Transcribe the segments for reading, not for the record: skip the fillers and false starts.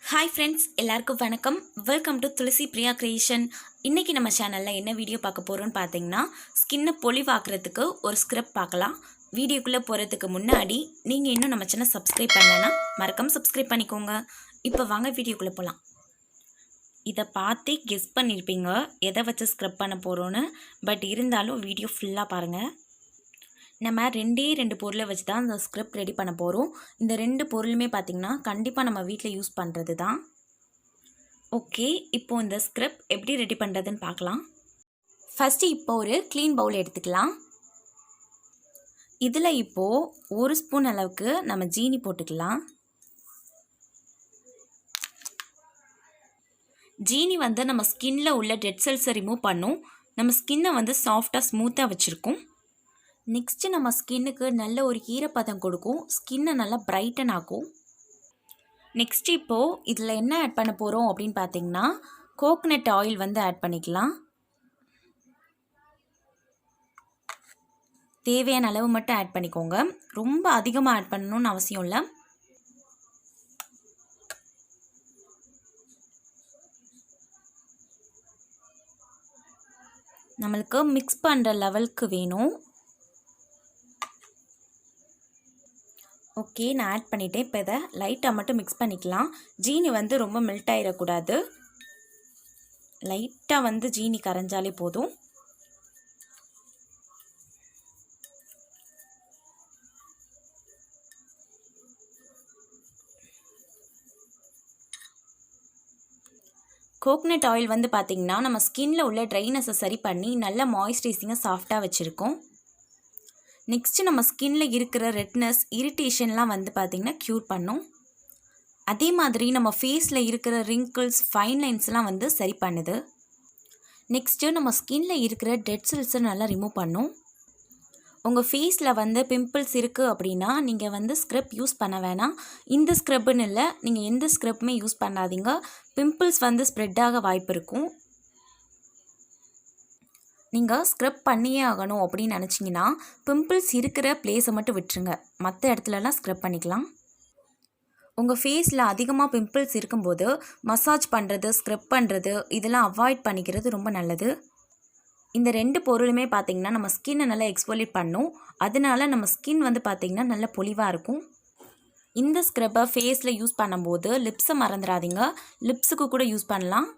Hi friends, எல்லாருக்கும் வணக்கம். Welcome to Tulasi Priya creation. இன்றைக்கி நம்ம சேனலில் என்ன வீடியோ பார்க்க போகிறோன்னு பார்த்தீங்கன்னா, ஸ்கின்னை பொலிவாக்குறதுக்கு ஒரு ஸ்க்ரப் பார்க்கலாம். வீடியோக்குள்ளே போகிறதுக்கு முன்னாடி நீங்கள் இன்னும் நம்ம சேனல் சப்ஸ்கிரைப் பண்ணலைன்னா மறக்காம சப்ஸ்கிரைப் பண்ணிக்கோங்க. இப்போ வாங்க வீடியோக்குள்ளே போகலாம். இதை பார்த்து கெஸ் பண்ணியிருப்பீங்க எதை வச்சு ஸ்க்ரப் பண்ண போகிறோன்னு. பட் இருந்தாலும் வீடியோ ஃபுல்லாக பாருங்கள். நம்ம ரெண்டு பொருளை வச்சு தான் இந்த ஸ்க்ரப் ரெடி பண்ண போகிறோம். இந்த 2 பொருளுமே பார்த்திங்கன்னா கண்டிப்பாக நம்ம வீட்டில் யூஸ் பண்ணுறது தான். ஓகே, இப்போது இந்த ஸ்க்ரப் எப்படி ரெடி பண்ணுறதுன்னு பார்க்கலாம். ஃபஸ்ட்டு இப்போ ஒரு க்ளீன் பவுல் எடுத்துக்கலாம். இதில் இப்போது 1 ஸ்பூன் அளவுக்கு நம்ம ஜீனி போட்டுக்கலாம். ஜீனி நம்ம ஸ்கின்ல உள்ள டெட் செல்ஸை ரிமூவ் பண்ணும். நம்ம ஸ்கின்னை சாஃப்டாக ஸ்மூத்தாக வச்சுருக்கோம். நெக்ஸ்ட்டு நம்ம ஸ்கின்னுக்கு நல்ல ஒரு ஈரப்பதம் கொடுக்கும். ஸ்கின்னை நல்லா பிரைட்டன் ஆகும். நெக்ஸ்ட் இப்போது இதில் என்ன ஆட் பண்ண போகிறோம் அப்படின்னு பார்த்தீங்கன்னா, கோகனட் ஆயில் ஆட் பண்ணிக்கலாம். தேவையான அளவு மட்டும் ஆட் பண்ணிக்கோங்க. ரொம்ப அதிகமாக ஆட் பண்ணணும்னு அவசியம் இல்லை. நம்மளுக்கு மிக்ஸ் பண்ணுற லெவலுக்கு வேணும். ஓகே, நான் ஆட் பண்ணிவிட்டேன். இப்போ இதை லைட்டாக மட்டும் மிக்ஸ் பண்ணிக்கலாம். ஜீனி ரொம்ப மெல்ட் ஆகிடக்கூடாது. லைட்டாக ஜீனி கரைஞ்சாலே போதும். கோகனட் ஆயில் பார்த்திங்கன்னா நம்ம ஸ்கின்னில் உள்ள ட்ரைனஸை சரி பண்ணி நல்ல மாய்ஸ்சரைசிங்காக சாஃப்டாக வச்சுருக்கோம். நெக்ஸ்ட்டு நம்ம ஸ்கின்ல இருக்கிற ரெட்னஸ், இரிட்டேஷன்லாம் பார்த்திங்கன்னா க்யூர் பண்ணும். அதே மாதிரி நம்ம ஃபேஸில் இருக்கிற ரிங்கிள்ஸ், ஃபைன் லைன்ஸ்லாம் சரி பண்ணுது. நெக்ஸ்ட்டு நம்ம ஸ்கின்ல இருக்கிற டெட் செல்ஸை நல்லா ரிமூவ் பண்ணும். உங்கள் ஃபேஸில் பிம்பிள்ஸ் இருக்குது அப்படின்னா நீங்கள் ஸ்க்ரப் யூஸ் பண்ண வேணாம். இந்த ஸ்க்ரப்புன்னு இல்லை, நீங்கள் எந்த ஸ்க்ரப்புமே யூஸ் பண்ணாதீங்க. பிம்பிள்ஸ் ஸ்ப்ரெட் ஆக வாய்ப்பு இருக்கும். நீங்கள் ஸ்க்ரப் பண்ணியே ஆகணும் அப்படின்னு நினச்சிங்கன்னா பிம்பிள்ஸ் இருக்கிற பிளேஸை மட்டும் விட்டுருங்க. மற்ற இடத்துலலாம் ஸ்க்ரப் பண்ணிக்கலாம். உங்கள் ஃபேஸில் அதிகமாக பிம்பிள்ஸ் இருக்கும்போது மசாஜ் பண்ணுறது, ஸ்க்ரப் பண்ணுறது இதெல்லாம் அவாய்ட் பண்ணிக்கிறது ரொம்ப நல்லது. இந்த 2 பொருளுமே பார்த்திங்கன்னா நம்ம ஸ்கின்னை நல்லா எக்ஸ்போலியேட் பண்ணும். அதனால நம்ம ஸ்கின் பார்த்திங்கன்னா நல்ல பொலிவாக இருக்கும். இந்த ஸ்க்ரப்பை ஃபேஸில் யூஸ் பண்ணும்போது லிப்ஸை மறந்துடாதீங்க. லிப்ஸுக்கு கூட யூஸ் பண்ணலாம்.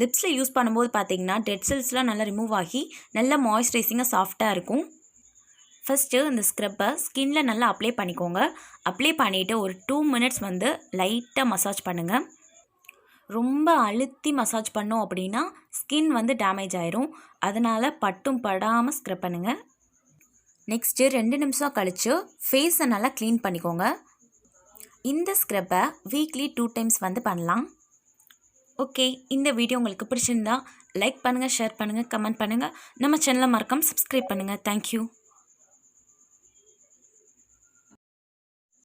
லிப்ஸில் யூஸ் பண்ணும்போது பார்த்திங்கன்னா டெட் செல்ஸ்லாம் நல்லா ரிமூவ் ஆகி நல்ல மாய்ஸ்சரைசிங்காக சாஃப்டாக இருக்கும். ஃபஸ்ட்டு இந்த ஸ்க்ரப்பை ஸ்கின்னில் நல்லா அப்ளை பண்ணிக்கோங்க. அப்ளை பண்ணிவிட்டு ஒரு 2 மினிட்ஸ் லைட்டாக மசாஜ் பண்ணுங்கள். ரொம்ப அழுத்தி மசாஜ் பண்ணோம் அப்படின்னா ஸ்கின் டேமேஜ் ஆயிரும். அதனால் பட்டும் படாமல் ஸ்க்ரப் பண்ணுங்கள். நெக்ஸ்ட்டு 2 நிமிஷம் கழித்து ஃபேஸை நல்லா க்ளீன் பண்ணிக்கோங்க. இந்த ஸ்க்ரப்பை வீக்லி 2 டைம்ஸ் பண்ணலாம். ஓகே, இந்த வீடியோ உங்களுக்கு பிடிச்சிருந்தா லைக் பண்ணுங்கள், ஷேர் பண்ணுங்கள், கமெண்ட் பண்ணுங்கள். நம்ம சேனலை மறக்காம சப்ஸ்கிரைப் பண்ணுங்கள். தேங்க்யூ.